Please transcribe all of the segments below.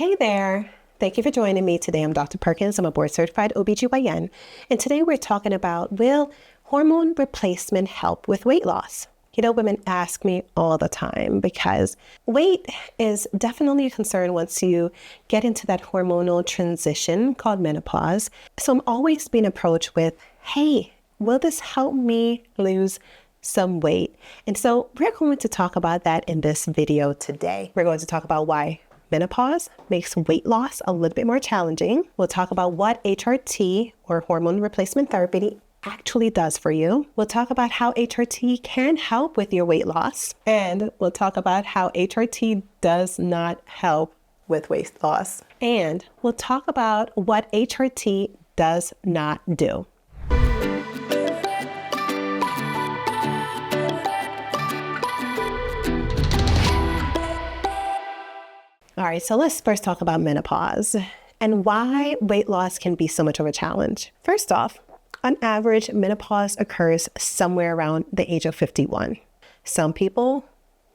Hey there. Thank you for joining me today. I'm Dr. Perkins. I'm a board certified OBGYN. And today we're talking about, will hormone replacement help with weight loss? You know, women ask me all the time because weight is definitely a concern once you get into that hormonal transition called menopause. So I'm always being approached with, hey, will this help me lose some weight? And so we're going to talk about that in this video today. We're going to talk about why menopause makes weight loss a little bit more challenging. We'll talk about what HRT, or hormone replacement therapy, actually does for you. We'll talk about how HRT can help with your weight loss. And we'll talk about how HRT does not help with weight loss. And we'll talk about what HRT does not do. All right, so let's first talk about menopause and why weight loss can be so much of a challenge. First off, on average, menopause occurs somewhere around the age of 51. Some people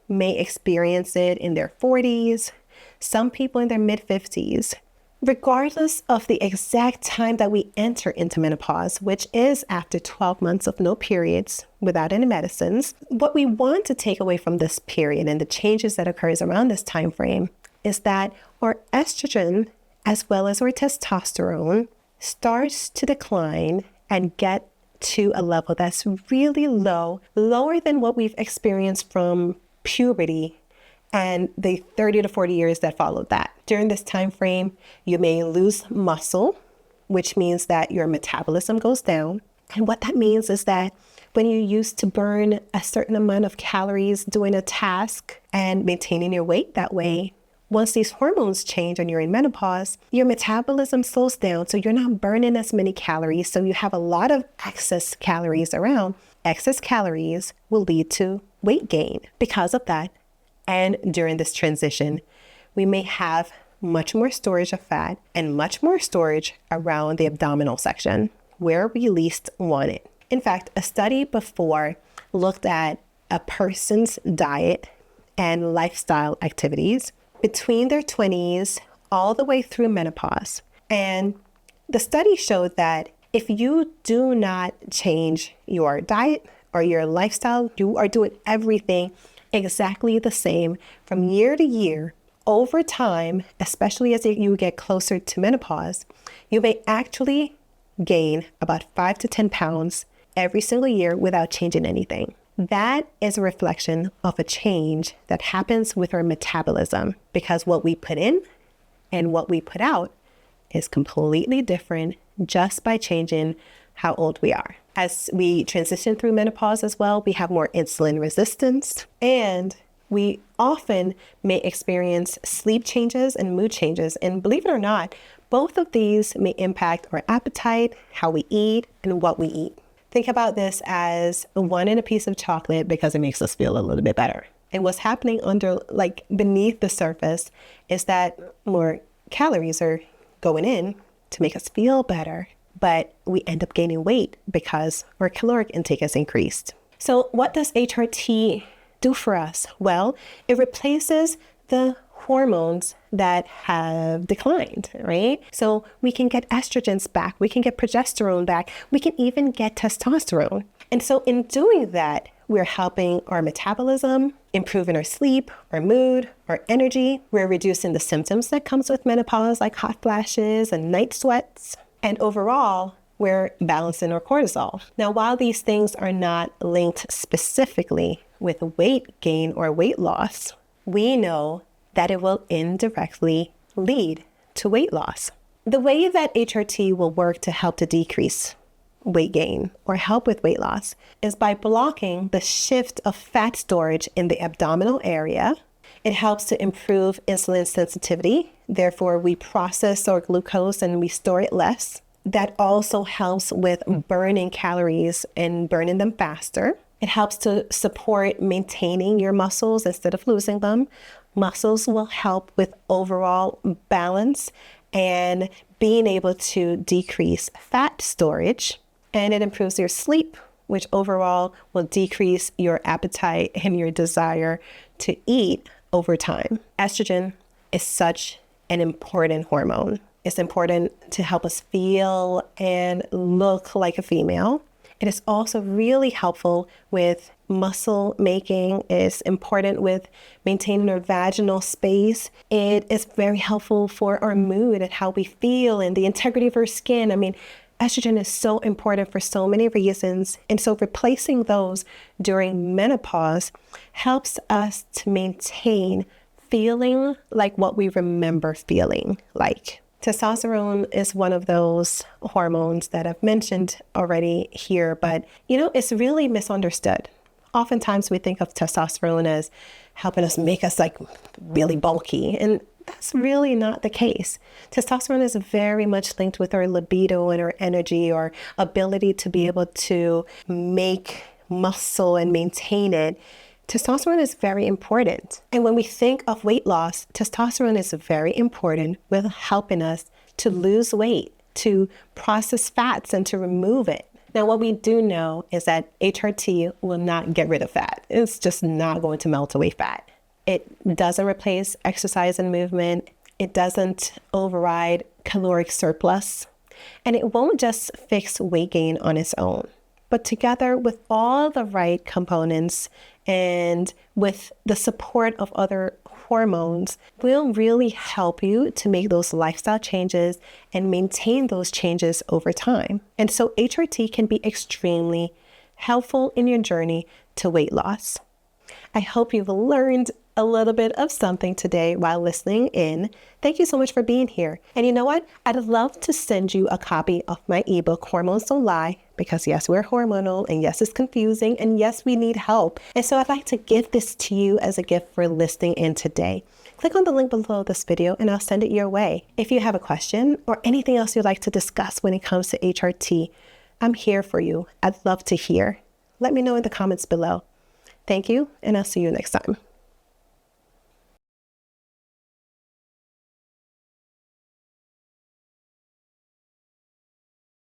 may experience it in their 40s, some people in their mid-50s. Regardless of the exact time that we enter into menopause, which is after 12 months of no periods without any medicines, what we want to take away from this period and the changes that occurs around this time frame is that our estrogen, as well as our testosterone, starts to decline and get to a level that's really low, lower than what we've experienced from puberty and the 30 to 40 years that followed that. During this time frame, you may lose muscle, which means that your metabolism goes down. And what that means is that when you used to burn a certain amount of calories doing a task and maintaining your weight that way, once these hormones change and you're in menopause, your metabolism slows down, so you're not burning as many calories, so you have a lot of excess calories around. Excess calories will lead to weight gain because of that. And during this transition, we may have much more storage of fat and much more storage around the abdominal section, where we least want it. In fact, a study before looked at a person's diet and lifestyle activities between their 20s all the way through menopause. And the study showed that if you do not change your diet or your lifestyle, you are doing everything exactly the same from year to year, over time, especially as you get closer to menopause, you may actually gain about 5 to 10 pounds every single year without changing anything. That is a reflection of a change that happens with our metabolism, because what we put in and what we put out is completely different just by changing how old we are. As we transition through menopause as well, we have more insulin resistance, and we often may experience sleep changes and mood changes. And believe it or not, both of these may impact our appetite, how we eat, and what we eat. Think about this as one in a piece of chocolate because it makes us feel a little bit better. And what's happening beneath the surface is that more calories are going in to make us feel better, but we end up gaining weight because our caloric intake has increased. So what does HRT do for us? Well, it replaces the hormones that have declined, right? So we can get estrogens back, we can get progesterone back, we can even get testosterone. And so in doing that, we're helping our metabolism, improving our sleep, our mood, our energy. We're reducing the symptoms that comes with menopause, like hot flashes and night sweats. And overall, we're balancing our cortisol. Now, while these things are not linked specifically with weight gain or weight loss, we know that it will indirectly lead to weight loss. The way that HRT will work to help to decrease weight gain or help with weight loss is by blocking the shift of fat storage in the abdominal area. It helps to improve insulin sensitivity. Therefore, we process our glucose and we store it less. That also helps with burning calories and burning them faster. It helps to support maintaining your muscles instead of losing them. Muscles will help with overall balance and being able to decrease fat storage. And it improves your sleep, which overall will decrease your appetite and your desire to eat over time. Estrogen is such an important hormone. It's important to help us feel and look like a female. It is also really helpful with muscle making. It's important with maintaining our vaginal space. It is very helpful for our mood and how we feel and the integrity of our skin. I mean, estrogen is so important for so many reasons. And so replacing those during menopause helps us to maintain feeling like what we remember feeling like. Testosterone is one of those hormones that I've mentioned already here, but it's really misunderstood. Oftentimes we think of testosterone as helping us make us like really bulky, and that's really not the case. Testosterone is very much linked with our libido and our energy, our ability to be able to make muscle and maintain it. Testosterone is very important. And when we think of weight loss, testosterone is very important with helping us to lose weight, to process fats, and to remove it. Now, what we do know is that HRT will not get rid of fat. It's just not going to melt away fat. It doesn't replace exercise and movement. It doesn't override caloric surplus. And it won't just fix weight gain on its own. But together with all the right components and with the support of other hormones will really help you to make those lifestyle changes and maintain those changes over time. And so HRT can be extremely helpful in your journey to weight loss. I hope you've learned a little bit of something today while listening in. Thank you so much for being here. And you know what? I'd love to send you a copy of my ebook, Hormones Don't Lie, because yes, we're hormonal, and yes, it's confusing, and yes, we need help. And so I'd like to give this to you as a gift for listening in today. Click on the link below this video and I'll send it your way. If you have a question or anything else you'd like to discuss when it comes to HRT, I'm here for you. I'd love to hear. Let me know in the comments below. Thank you, and I'll see you next time.